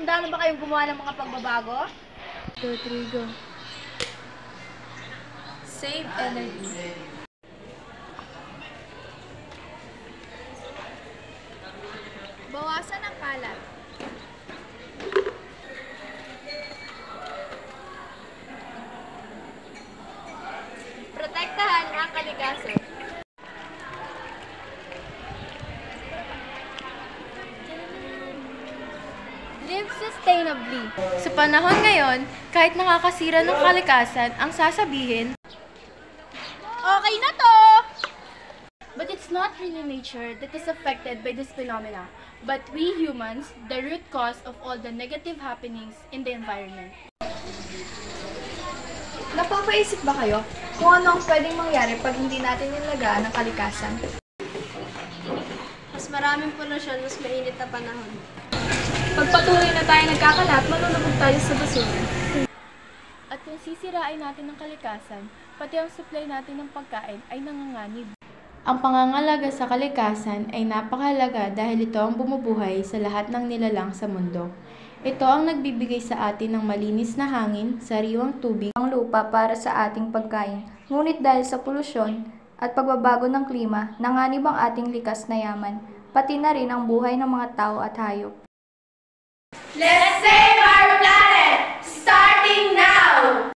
handa na ba kayong gumawa ng mga pagbabago? 2, 3, go. Save energy. Bawasan ang kalat. Protektahan ang kalikasan. Live sustainably. Sa panahon ngayon, kahit nakakasira ng kalikasan, ang sasabihin, Okay na to! but it's not really nature that is affected by this phenomena, but we humans, the root cause of all the negative happenings in the environment. Napapaisip ba kayo kung ano ang pwedeng mangyari pag hindi natin nilagaan ang kalikasan? Mas maraming polusyon, mas mainit na panahon. Pag patuloy na tayo nagkakalat, malulubog tayo sa basura. At kung sisirain natin ang kalikasan, pati ang supply natin ng pagkain ay nanganganib. Ang pangangalaga sa kalikasan ay napakahalaga dahil ito ang bumubuhay sa lahat ng nilalang sa mundo. Ito ang nagbibigay sa atin ng malinis na hangin, sariwang tubig, ang lupa para sa ating pagkain. Ngunit dahil sa polusyon at pagbabago ng klima, nanganib ang ating likas na yaman, pati na rin ang buhay ng mga tao at hayop. Let's save